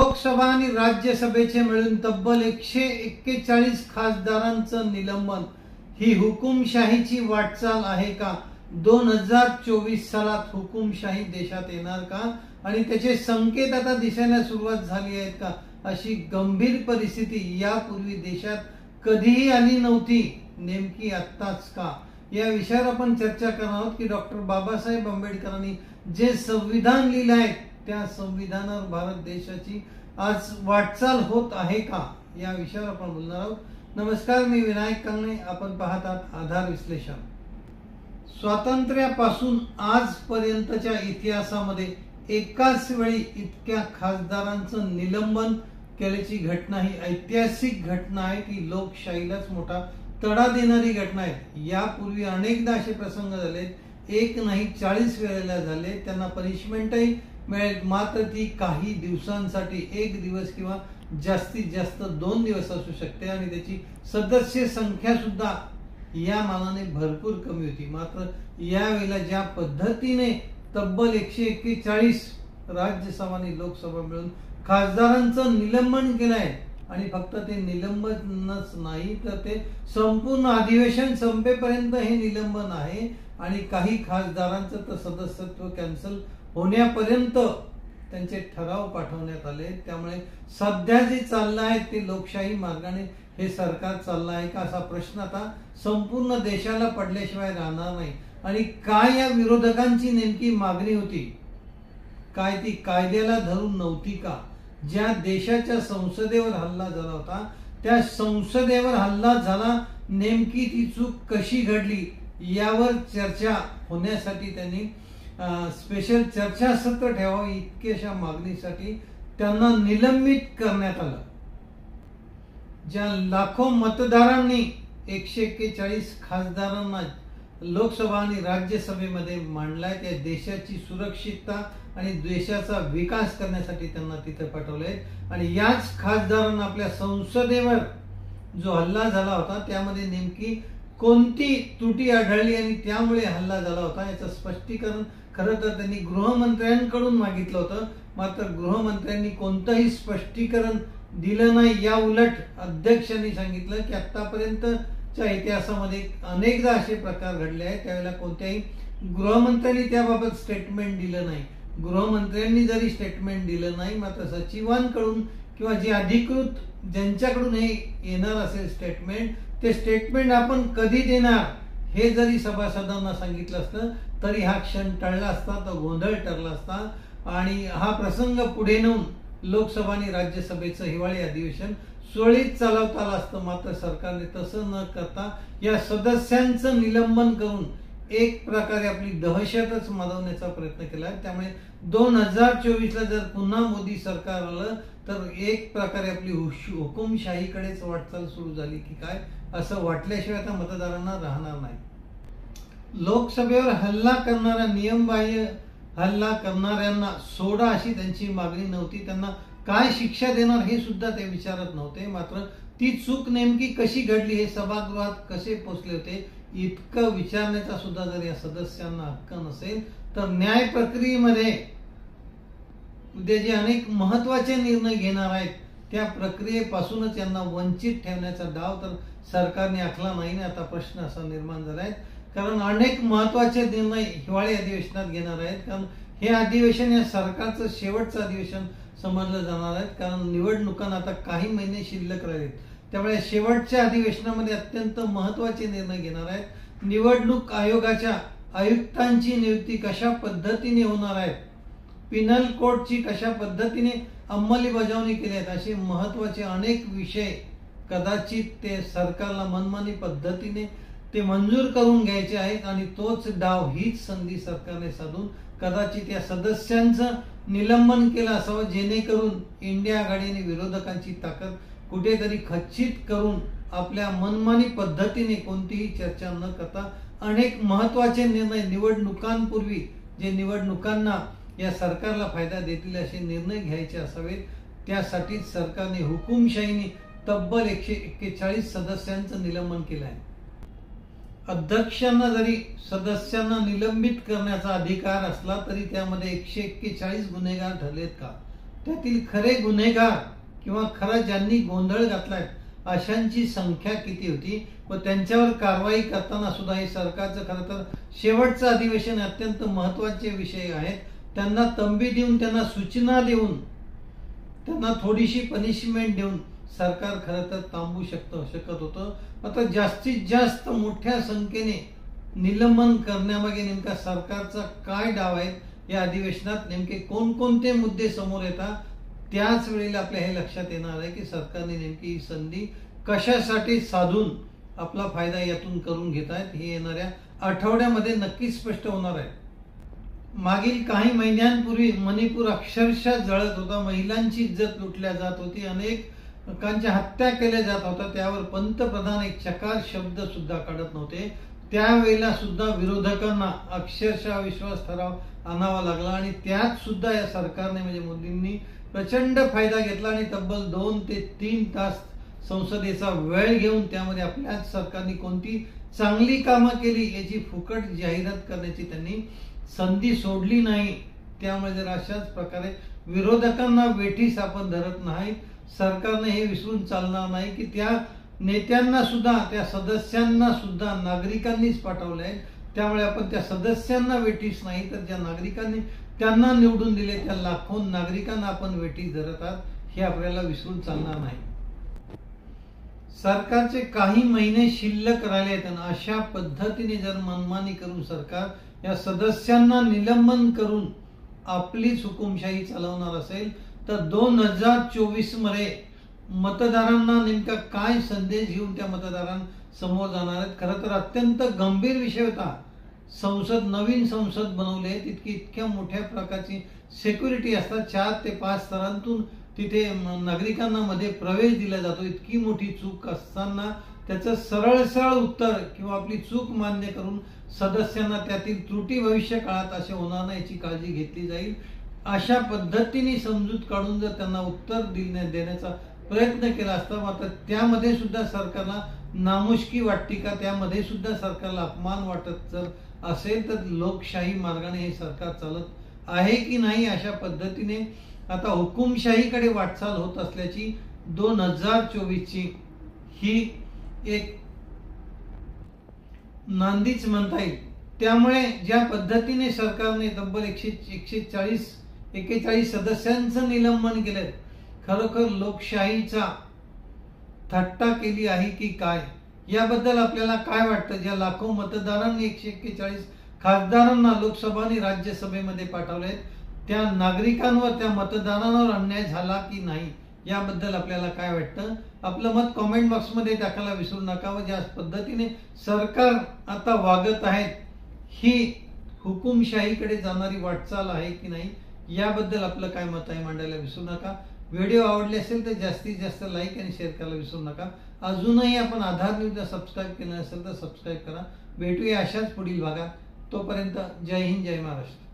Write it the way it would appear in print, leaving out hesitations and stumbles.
लोकसभा आणि राज्यसभेचे मिळून तब्बल 141 खासदारांचं निलंबन ही हुकुमशाहीची वाटचाल आहे का? 2024 सालात हुकुमशाही देशात येणार का? आणि त्याचे संकेत आता दिसायला सुरुवात झाली आहेत का? अशी गंभीर परिस्थिती यापूर्वी देशात कधीही आली नव्हती, नेमकी आत्ताच का? या विषयावर आपण चर्चा करणार आहोत की डॉक्टर बाबासाहेब आंबेडकरांनी जे संविधान लिहिलं आहे त्या संविधानावर भारत देशाची आज वाटचाल होत आहे का, या विषयावर आपण बोलणार आहोत. नमस्कार, मी विनायक कांगणे. आपण पाहत आहात आधार विश्लेषण. स्वातंत्र्यापासून आजपर्यंतच्या इतिहासामध्ये एकाच वेळी इतक्या खासदारांचं निलंबन केल्याची घटना ही ऐतिहासिक घटना आहे. ती लोकशाहीलाच मोठा तडा देणारी घटना आहे. यापूर्वी अनेकदा असे प्रसंग झाले, एक नाही 40 वेळेला झाले. त्यांना पनिशमेंटही मिळेल, मात्र ती काही दिवसांसाठी, एक दिवस किंवा जास्तीत जास्त 2 दिवस असू शकते आणि त्याची सदस्य संख्या सुद्धा या मानाने भरपूर कमी होती. मात्र यावेळेला ज्या पद्धतीने तब्बल 141 राज्यसभा आणि लोकसभा मिळून खासदारांचं निलंबन केलं आहे आणि फक्त ते निलंबनच नाही तर ते संपूर्ण अधिवेशन संपेपर्यंत हे निलंबन आहे आणि काही खासदारांचं तर सदस्यत्व कॅन्सल होण्यापर्यंत त्यांचे ठराव पाठवण्यात आले. त्यामुळे सध्या जे चाललं आहे ते लोकशाही मार्गाने हे सरकार चाललं आहे का, असा प्रश्न आता संपूर्ण देशाला पडल्याशिवाय राहणार नाही. आणि काय या विरोधकांची नेमकी मागणी होती? काय ती कायद्याला धरून नव्हती का? ज्या देशाच्या संसदेवर हल्ला झाला होता त्या संसदेवर हल्ला झाला, नेमकी ती चूक कशी घडली यावर चर्चा होण्यासाठी त्यांनी स्पेशल चर्चासत्र ठेवावं इतक्याशा मागणीसाठी त्यांना निलंबित करण्यात आलं. ज्या लाखो मतदारांनी 141 खासदारांना लोकसभा आणि राज्यसभेमध्ये मांडलाय, त्या देशाची सुरक्षितता आणि देशाचा विकास करण्यासाठी त्यांना तिथे पाठवलंय. आणि याच खासदारांना आपल्या संसदेवर जो हल्ला झाला होता त्यामध्ये नेमकी कोणती त्रुटी आढळली आणि त्यामुळे हल्ला झाला होता याचं स्पष्टीकरण खरं तर त्यांनी गृहमंत्र्यांकडून मागितलं होतं. मात्र गृहमंत्र्यांनी कोणतंही स्पष्टीकरण दिलं नाही. या उलट अध्यक्षांनी सांगितलं की आतापर्यंतच्या इतिहासामध्ये अनेकदा असे प्रकार घडले आहेत, त्यावेळेला कोणत्याही गृहमंत्र्यांनी त्याबाबत स्टेटमेंट दिलं नाही. गृहमंत्र्यांनी जरी स्टेटमेंट दिलं नाही, मात्र सचिवांकडून किंवा जे अधिकृत ज्यांच्याकडून हे येणार असेल स्टेटमेंट, ते स्टेटमेंट आपण कधी देणार हे जरी सभासदांना सांगितलं असतं तरी हा क्षण टळला असता, तो गोंधळ ठरला असता आणि हा प्रसंग पुढे नेऊन लोकसभा आणि राज्यसभेचं हिवाळी अधिवेशन सुरळीत चालवता आलं असतं. मात्र सरकारने तसं न करता या सदस्यांचं निलंबन करून एक प्रकारे आपली दहशतच माजवण्याचा प्रयत्न केला. त्यामुळे 2024 ला जर पुन्हा मोदी सरकार आलं तर एक प्रकारे आपली हुकुमशाहीकडेच वाटचाल सुरू झाली की काय, असं वाटल्याशिवाय आता मतदारांना राहणार नाही. लोकसभेवर हल्ला करणाऱ्या, नियमबाह्य हल्ला करणाऱ्यांना सोडा अशी त्यांची मागणी नव्हती. त्यांना काय शिक्षा देणार हे सुद्धा ते विचारत नव्हते. मात्र ती चूक नेमकी कशी घडली, हे सभागृहात कसे पोचले होते, इतकं विचारण्याचा सुद्धा जर या सदस्यांना हक्क नसेल तर न्याय प्रक्रियेमध्ये उद्या जे अनेक महत्वाचे निर्णय घेणार आहेत त्या प्रक्रियेपासूनच यांना वंचित ठेवण्याचा डाव तर सरकारने आखला नाही ना. आता प्रश्न असा निर्माण झाला आहे कारण अनेक महत्वाचे निर्णय हिवाळी अधिवेशनात घेणार आहेत. कारण हे अधिवेशन या सरकारचं शेवटचं अधिवेशन समजलं जाणार आहे. कारण निवडणुकांना आता काही महिने शिल्लक राहिलेत. त्यामुळे शेवटच्या अधिवेशनामध्ये अत्यंत महत्वाचे निर्णय घेणार आहेत. निवडणूक आयोगाच्या आयुक्तांची नियुक्ती कशा पद्धतीने होणार आहे, पिनल कोडची कशा पद्धतीने अंमलबजावणी केली आहे, असे महत्वाचे अनेक विषय कदाचित ते सरकारला मनमानी पद्धतीने ते मंजूर करून घ्यायचे आहेत. आणि तोच डाव, हीच संधी सरकारने साधून कदाचित या सदस्यांचं निलंबन केलं असावं, जेणेकरून इंडिया आघाडीने विरोधकांची ताकद कुठेतरी खच्चित करून आपल्या मनमानी पद्धतीने कोणतीही चर्चा न करता अनेक महत्वाचे निर्णय निवडणुकांपूर्वी, जे निवडणुकांना या सरकारला फायदा देतील असे निर्णय घ्यायचे असावेत. त्यासाठीच सरकारने हुकुमशाहीने तब्बल 141 सदस्यांचं निलंबन केलं आहे. अध्यक्षांना जरी सदस्यांना निलंबित करण्याचा अधिकार असला तरी त्यामध्ये 141 गुन्हेगार ठरलेत का? त्यातील खरे गुन्हेगार किंवा खरा ज्यांनी गोंधळ घातलाय अशांची संख्या किती होती व त्यांच्यावर कारवाई करताना सुद्धा हे सरकारचं खरं तर शेवटचं अधिवेशन अत्यंत महत्त्वाचे विषय आहेत. त्यांना तंबी देऊन, त्यांना सूचना देऊन, त्यांना थोडीशी पनिशमेंट देऊन सरकार खरं तर थांबू शकत होतं. आता जास्तीत जास्त मोठ्या संख्येने निलंबन करण्यामागे नेमका सरकारचा काय डाव आहे, या अधिवेशनात नेमके कोणकोणते मुद्दे समोर येतात, त्याच वेळेला आपल्या हे लक्षात येणार आहे की सरकारने नेमकी ही संधी कशासाठी साधून आपला फायदा यातून करून घेत आहेत हे येणाऱ्या आठवड्यामध्ये नक्कीच स्पष्ट होणार आहे. मागील काही महिन्यांपूर्वी मणिपूर अक्षरशः जळत होता, महिलांची इज्जत लुटल्या जात होती, अनेक लोकांच्या हत्या केल्या जात होत्या. त्यावर पंतप्रधान एक चकार शब्द सुद्धा काढत नव्हते. त्यावेळेला सुद्धा विरोधकांना अक्षरशः विश्वास ठराव आणावा लागला आणि त्यात सुद्धा या सरकारने म्हणजे मोदींनी प्रचंड फायदा घेतला आणि तब्बल 2 ते 3 तास संसदेचा वेळ घेऊन त्यामध्ये आपल्याच सरकारने कोणती चांगली कामं केली याची फुकट जाहिरात करण्याची त्यांनी संधी सोडली नाही. त्यामुळे जर अशाच प्रकारे विरोधकांना वेठीस आपण धरत नाही, सरकारने हे विसरून चालणार नाही की त्या नेत्यांना सुद्धा, त्या सदस्यांना सुद्धा नागरिकांनीच पाठवले आहे. त्यामुळे आपण त्या सदस्यांना वेठीस नाही तर ज्या नागरिकांनी त्यांना निवडून दिले त्या लाखो नागरिकांना आपण वेठीस धरत आहात, हे आपल्याला विसरून चालणार नाही. सरकारचे काही महिने शिल्लक राहिले आहेत आणि अशा पद्धतीने जर मनमानी करून सरकार या सदस्यांना निलंबन करून आपलीच हुकुमशाही चालवणार असेल तर 2024 मध्ये मतदारांना नेमका काय संदेश घेऊन त्या मतदारांसमोर जाणार आहेत. खरं तर अत्यंत गंभीर विषय होता. नवीन संसद बनवले, इतक्या मोठ्या प्रकारची सिक्युरिटी असतात, 4 ते 5 स्तरांतून तिथे नागरिकांना मध्ये प्रवेश दिला जातो. इतकी मोठी चूक असताना त्याचं सरळ उत्तर किंवा आपली चूक मान्य करून सदस्यांना त्यातील त्रुटी भविष्य काळात असे होणार नाही याची काळजी घेतली जाईल. अशा पद्धतीने समजूत काढून जर त्यांना उत्तर देण्याचा प्रयत्न केला असता, मात्र त्यामध्ये सुद्धा सरकारला नामुष्की वाटते का, त्यामध्ये सुद्धा सरकारला अपमान वाटत जर असेल तर लोकशाही मार्गाने हे सरकार चालत आहे की नाही, अशा पद्धतीने आता हुकुमशाहीकडे वाटचाल होत असल्याची 2024ची ही एक नांदीच म्हणता येईल. त्यामुळे ज्या पद्धतीने सरकारने तब्बल 141 सदस्यांचं निलंबन केलं, खरोखर लोकशाहीचा थट्टा केली आहे की काय, याबद्दल आपल्याला काय वाटतं? ज्या लाखो मतदारांनी 141 खासदारांना लोकसभा आणि राज्यसभेमध्ये पाठवले, त्या नागरिकांवर, त्या मतदारांवर अन्याय झाला की नाही, याबद्दल आपल्याला काय वाटतं? आपलं मत कमेंट बॉक्समध्ये टाकायला विसरू नका. व ज्या पद्धतीने सरकार आता वागत आहेत ही हुकुमशाहीकडे जाणारी वाटचाल आहे की नाही, याबद्दल आपलं काय मत आहे मांडायला विसरू नका. व्हिडिओ आवडले असेल तर जास्तीत जास्त लाईक आणि शेअर करायला विसरू नका. अजूनही आपण आधार न्यूजला सबस्क्राईब केलं नसेल तर सबस्क्राईब करा. भेटूया अशाच पुढील भागात. तोपर्यंत जय हिंद, जय महाराष्ट्र.